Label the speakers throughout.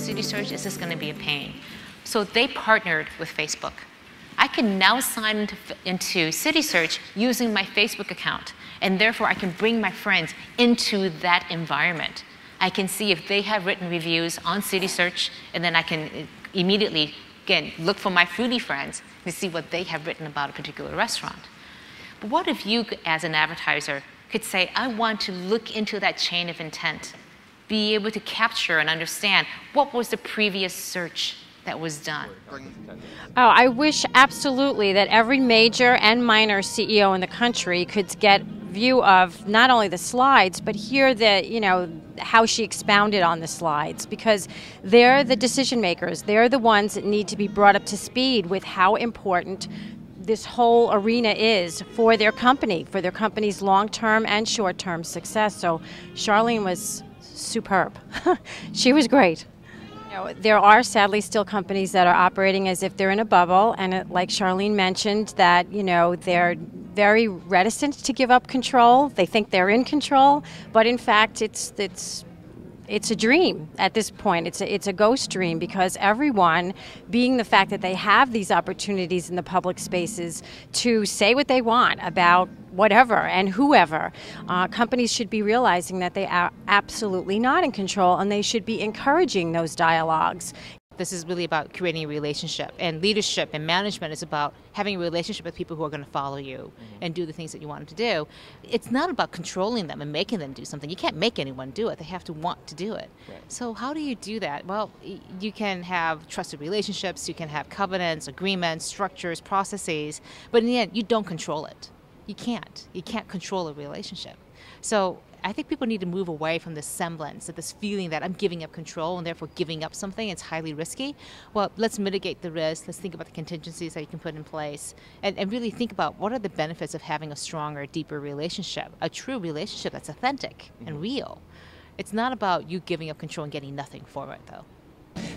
Speaker 1: City Search, it's just going to be a pain. So they partnered with Facebook. I can now sign into City Search using my Facebook account, and therefore I can bring my friends into that environment. I can see if they have written reviews on City Search, and then I can immediately, again, look for my foodie friends to see what they have written about a particular restaurant. But what if you, as an advertiser, could say, I want to look into that chain of intent, be able to capture and understand what was the previous search that was done?
Speaker 2: Oh, I wish absolutely that every major and minor CEO in the country could get view of not only the slides, but hear the, how she expounded on the slides, because they're the decision makers. They're the ones that need to be brought up to speed with how important this whole arena is for their company, for their company's long-term and short-term success. So Charlene was superb. She was great. There are sadly still companies that are operating as if they're in a bubble, and like Charlene mentioned, that they're very reticent to give up control. They think they're in control, but in fact it's a dream at this point. It's a ghost dream, because everyone, being the fact that they have these opportunities in the public spaces to say what they want about whatever and whoever, companies should be realizing that they are absolutely not in control, and they should be encouraging those dialogues.
Speaker 1: This is really about creating a relationship, and leadership and management is about having a relationship with people who are going to follow you and do the things that you want them to do. It's not about controlling them and making them do something. You can't make anyone do it. They have to want to do it. Right. So how do you do that? Well, you can have trusted relationships, you can have covenants, agreements, structures, processes, but in the end, you don't control it. You can't. You can't control a relationship. So I think people need to move away from this semblance, of this feeling that I'm giving up control and therefore giving up something. It's highly risky. Well, let's mitigate the risk. Let's think about the contingencies that you can put in place, and really think about what are the benefits of having a stronger, deeper relationship, a true relationship that's authentic and real. It's not about you giving up control and getting nothing for it, though.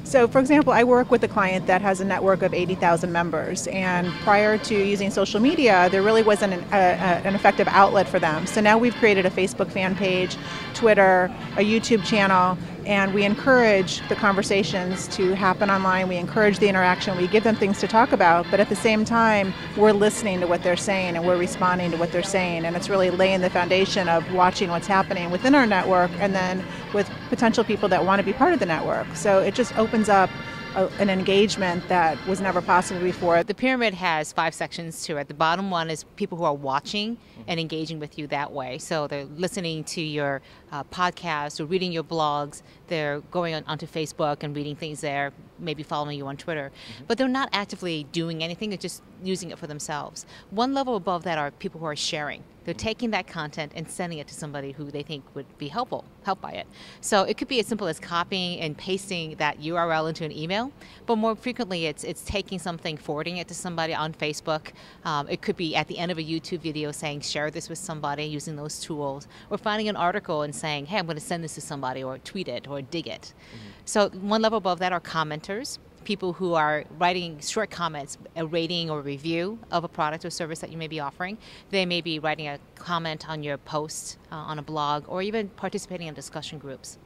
Speaker 3: So, for example, I work with a client that has a network of 80,000 members, and prior to using social media, there really wasn't an effective outlet for them. So now we've created a Facebook fan page, Twitter, a YouTube channel, and we encourage the conversations to happen online. We encourage the interaction. We give them things to talk about, but at the same time, we're listening to what they're saying and we're responding to what they're saying, and it's really laying the foundation of watching what's happening within our network and then with potential people that want to be part of the network. So it just opens up an engagement that was never possible before.
Speaker 1: The pyramid has 5 sections to it. The bottom one is people who are watching and engaging with you that way. So they're listening to your podcast or reading your blogs. They're going onto Facebook and reading things there, maybe following you on Twitter. But they're not actively doing anything. They're just using it for themselves. One level above that are people who are sharing. They're taking that content and sending it to somebody who they think would be helped by it. So it could be as simple as copying and pasting that URL into an email, but more frequently it's taking something, forwarding it to somebody on Facebook. It could be at the end of a YouTube video saying, share this with somebody, using those tools, or finding an article and saying, hey, I'm going to send this to somebody, or tweet it, or dig it. So one level above that are commenters. People who are writing short comments, a rating or review of a product or service that you may be offering. They may be writing a comment on your post on a blog, or even participating in discussion groups.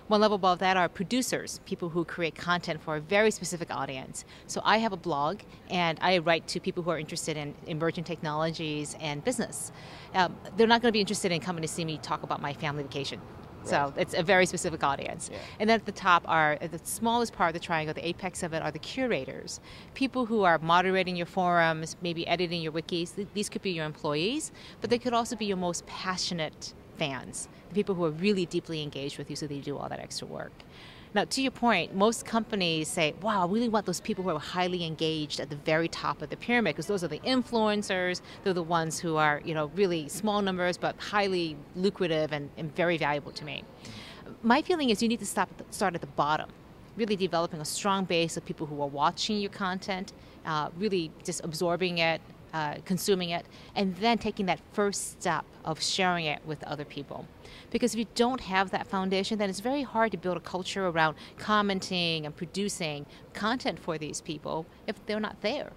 Speaker 1: One level above that are producers, people who create content for a very specific audience. So I have a blog, and I write to people who are interested in emerging technologies and business. They're not going to be interested in coming to see me talk about my family vacation. So it's a very specific audience. Yeah. And then at the top are the smallest part of the triangle, the apex of it, are the curators. People who are moderating your forums, maybe editing your wikis. These could be your employees, but they could also be your most passionate fans, the people who are really deeply engaged with you, so they do all that extra work. Now, to your point, most companies say, wow, I really want those people who are highly engaged at the very top of the pyramid, because those are the influencers. They're the ones who are, really small numbers, but highly lucrative and very valuable to me. My feeling is you need to start at the bottom, really developing a strong base of people who are watching your content, really just absorbing it, consuming it, and then taking that first step of sharing it with other people. Because if you don't have that foundation, then it's very hard to build a culture around commenting and producing content for these people if they're not there.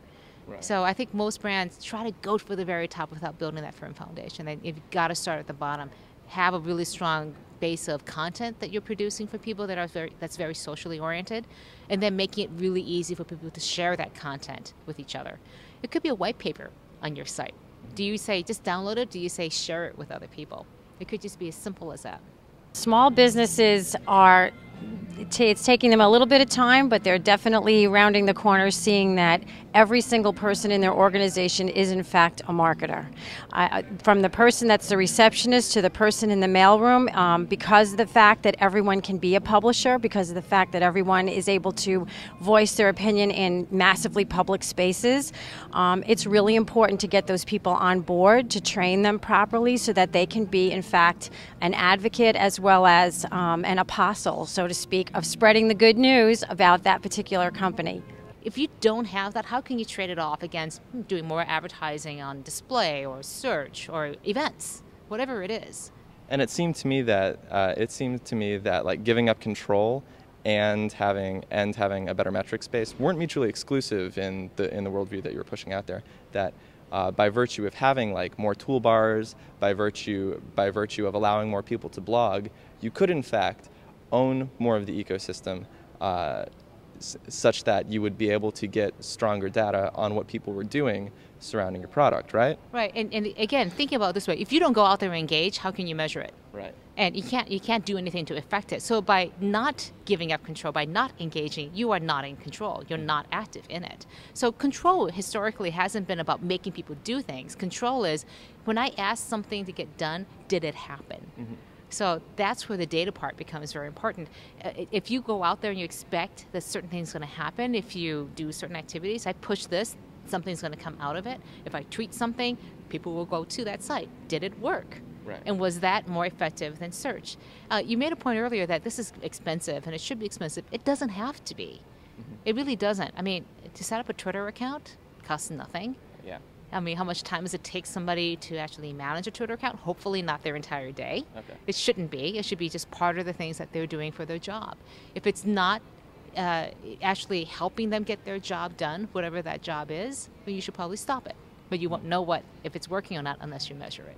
Speaker 1: Right. So I think most brands try to go for the very top without building that firm foundation. And you've got to start at the bottom. have a really strong base of content that you're producing for people that's very socially oriented, and then making it really easy for people to share that content with each other. It could be a white paper on your site. Do you say just download it? Do you say share it with other people? It could just be as simple as that.
Speaker 2: Small businesses are, it's taking them a little bit of time, but they're definitely rounding the corner, seeing that every single person in their organization is in fact a marketer. From the person that's the receptionist to the person in the mailroom, because of the fact that everyone can be a publisher, because of the fact that everyone is able to voice their opinion in massively public spaces, it's really important to get those people on board, to train them properly so that they can be in fact an advocate as well as an apostle, so to speak, of spreading the good news about that particular company.
Speaker 1: If you don't have that, how can you trade it off against doing more advertising on display or search or events, whatever it is?
Speaker 4: And it seemed to me that like giving up control and having a better metric space weren't mutually exclusive in the worldview that you were pushing out there. That by virtue of having like more toolbars, by virtue of allowing more people to blog, you could in fact own more of the ecosystem, such that you would be able to get stronger data on what people were doing surrounding your product, right?
Speaker 1: Right, and again, thinking about it this way, if you don't go out there and engage, how can you measure it?
Speaker 4: Right.
Speaker 1: And you can't do anything to affect it. So by not giving up control, by not engaging, you are not in control. You're not active in it. So control historically hasn't been about making people do things. Control is, when I ask something to get done, did it happen? Mm-hmm. So that's where the data part becomes very important. If you go out there and you expect that certain things are going to happen, if you do certain activities, I push this, something's going to come out of it. If I tweet something, people will go to that site. Did it work?
Speaker 4: Right.
Speaker 1: And was that more effective than search? You made a point earlier that this is expensive, and it should be expensive. It doesn't have to be. Mm-hmm. It really doesn't. I mean, to set up a Twitter account costs nothing.
Speaker 4: Yeah.
Speaker 1: I mean, how much time does it take somebody to actually manage a Twitter account? Hopefully not their entire day. Okay. It shouldn't be. It should be just part of the things that they're doing for their job. If it's not actually helping them get their job done, whatever that job is, then you should probably stop it. But you won't know if it's working or not unless you measure it.